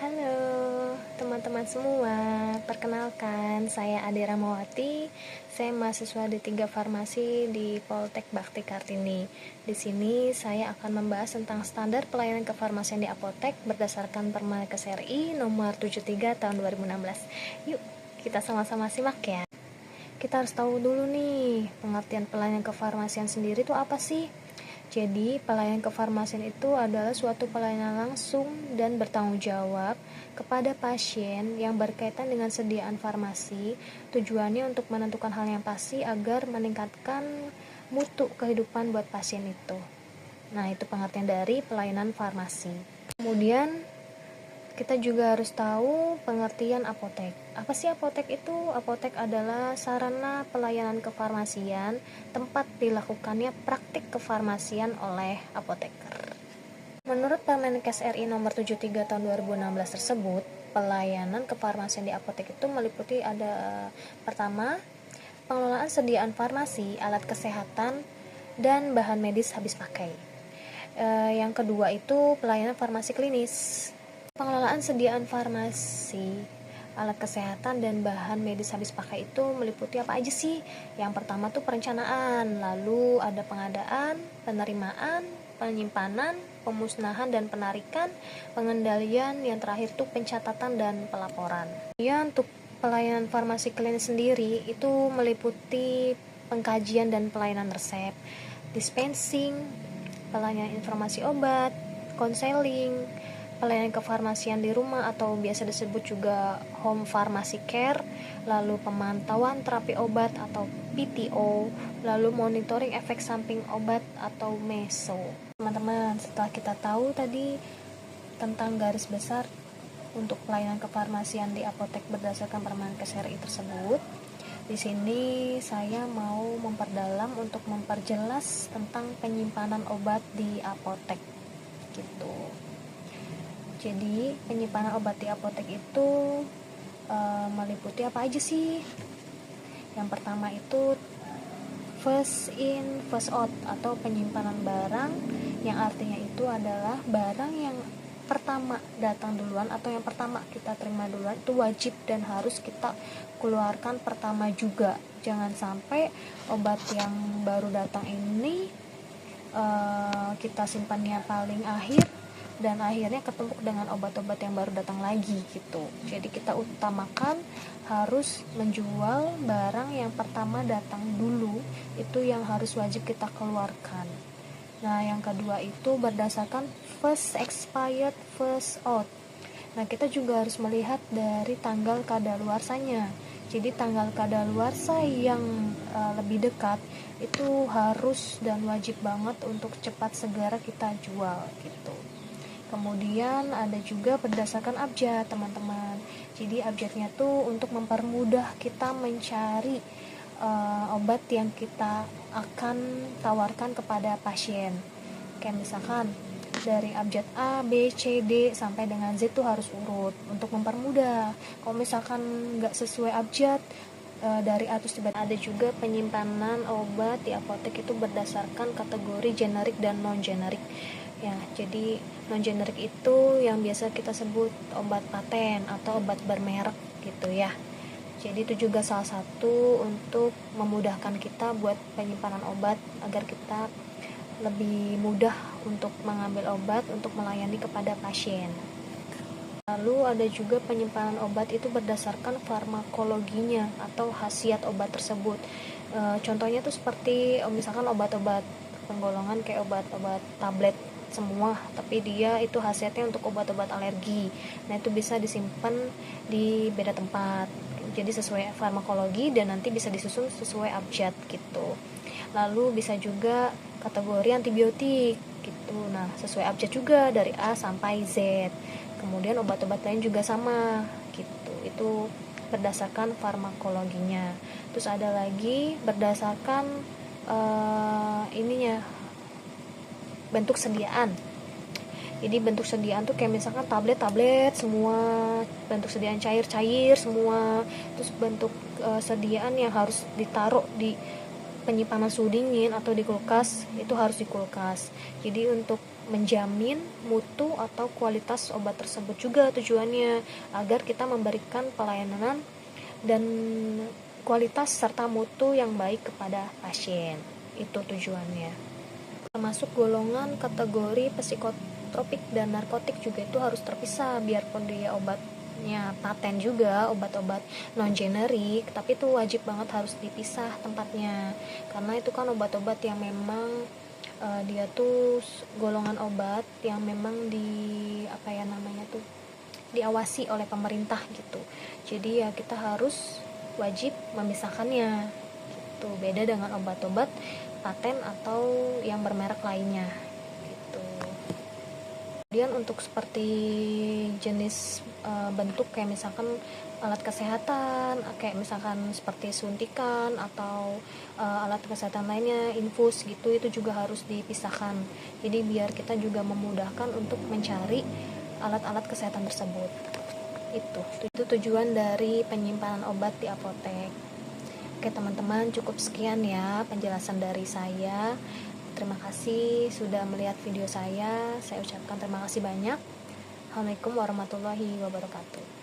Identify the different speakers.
Speaker 1: Halo teman-teman semua, perkenalkan saya Ade Ramawati. Saya mahasiswa D3 Farmasi di Poltek Bakti Kartini. Di sini saya akan membahas tentang standar pelayanan kefarmasian di apotek berdasarkan Permenkes RI nomor 73 tahun 2016. Yuk, kita sama-sama simak ya. Kita harus tahu dulu nih, pengertian pelayanan kefarmasian sendiri itu apa sih? Jadi, pelayanan kefarmasian itu adalah suatu pelayanan langsung dan bertanggung jawab kepada pasien yang berkaitan dengan sediaan farmasi. Tujuannya untuk menentukan hal yang pasti agar meningkatkan mutu kehidupan buat pasien itu. Nah, itu pengertian dari pelayanan farmasi. Kemudian, kita juga harus tahu pengertian apotek. Apa sih apotek itu? Apotek adalah sarana pelayanan kefarmasian, tempat dilakukannya praktik kefarmasian oleh apoteker. Menurut Permenkes RI nomor 73 tahun 2016 tersebut, pelayanan kefarmasian di apotek itu meliputi ada pertama, pengelolaan sediaan farmasi, alat kesehatan, dan bahan medis habis pakai. Yang kedua itu pelayanan farmasi klinis. Pengelolaan sediaan farmasi, alat kesehatan, dan bahan medis habis pakai itu meliputi apa aja sih? Yang pertama tuh perencanaan, lalu ada pengadaan, penerimaan, penyimpanan, pemusnahan dan penarikan, pengendalian, yang terakhir tuh pencatatan dan pelaporan. Untuk pelayanan farmasi klinis sendiri itu meliputi pengkajian dan pelayanan resep, dispensing, pelayanan informasi obat, konseling, pelayanan kefarmasian di rumah atau biasa disebut juga home pharmacy care, lalu pemantauan terapi obat atau PTO, lalu monitoring efek samping obat atau MESO. Teman-teman, setelah kita tahu tadi tentang garis besar untuk pelayanan kefarmasian di apotek berdasarkan Permenkes RI tersebut, di sini saya mau memperdalam untuk memperjelas tentang penyimpanan obat di apotek gitu. Jadi penyimpanan obat di apotek itu meliputi apa aja sih? Yang pertama itu first in first out atau penyimpanan barang, yang artinya itu adalah barang yang pertama datang duluan atau yang pertama kita terima duluan itu wajib dan harus kita keluarkan pertama juga. Jangan sampai obat yang baru datang ini kita simpannya paling akhir dan akhirnya ketumpuk dengan obat-obat yang baru datang lagi gitu. Jadi kita utamakan harus menjual barang yang pertama datang dulu, itu yang harus wajib kita keluarkan. Nah, yang kedua itu berdasarkan first expired first out. Nah, kita juga harus melihat dari tanggal kadaluarsanya. Jadi tanggal kadaluarsa yang lebih dekat itu harus dan wajib banget untuk cepat segera kita jual gitu. Kemudian ada juga berdasarkan abjad, teman-teman. Jadi abjadnya tuh untuk mempermudah kita mencari obat yang kita akan tawarkan kepada pasien. Kayak misalkan dari abjad A, B, C, D sampai dengan Z tuh harus urut untuk mempermudah. Kalau misalkan nggak sesuai abjad, dari A terus tiba ada juga penyimpanan obat di apotek itu berdasarkan kategori generik dan non generik ya. Jadi non generik itu yang biasa kita sebut obat paten atau obat bermerek gitu ya. Jadi itu juga salah satu untuk memudahkan kita buat penyimpanan obat agar kita lebih mudah untuk mengambil obat untuk melayani kepada pasien. Lalu ada juga penyimpanan obat itu berdasarkan farmakologinya atau khasiat obat tersebut. Contohnya tuh seperti misalkan obat-obat penggolongan kayak obat-obat tablet semua, tapi dia itu khasiatnya untuk obat-obat alergi. Nah, itu bisa disimpan di beda tempat. Jadi sesuai farmakologi dan nanti bisa disusun sesuai abjad gitu. Lalu bisa juga kategori antibiotik gitu. Nah, sesuai abjad juga dari A sampai Z. Kemudian obat-obat lain juga sama gitu. Itu berdasarkan farmakologinya. Terus ada lagi berdasarkan bentuk sediaan. Jadi bentuk sediaan tuh kayak misalkan tablet semua, bentuk sediaan cair semua. Terus bentuk sediaan yang harus ditaruh di penyimpanan suhu dingin atau di kulkas itu harus di kulkas. Jadi untuk menjamin mutu atau kualitas obat tersebut juga tujuannya, agar kita memberikan pelayanan dan kualitas serta mutu yang baik kepada pasien. Itu tujuannya. Termasuk golongan kategori psikotropik dan narkotik juga itu harus terpisah, biarpun dia obatnya paten juga, obat-obat non generik, tapi itu wajib banget harus dipisah tempatnya, karena itu kan obat-obat yang memang dia tuh golongan obat yang memang diawasi oleh pemerintah gitu. Jadi ya kita harus wajib memisahkannya gitu. Beda dengan obat-obat paten atau yang bermerek lainnya gitu. Kemudian untuk seperti jenis bentuk kayak misalkan alat kesehatan, kayak misalkan seperti suntikan atau alat kesehatan lainnya, infus gitu, itu juga harus dipisahkan. Jadi biar kita juga memudahkan untuk mencari alat-alat kesehatan tersebut. Itu tujuan dari penyimpanan obat di apotek. Oke teman-teman, cukup sekian ya penjelasan dari saya. Terima kasih sudah melihat video saya. Saya ucapkan terima kasih banyak. Assalamualaikum warahmatullahi wabarakatuh.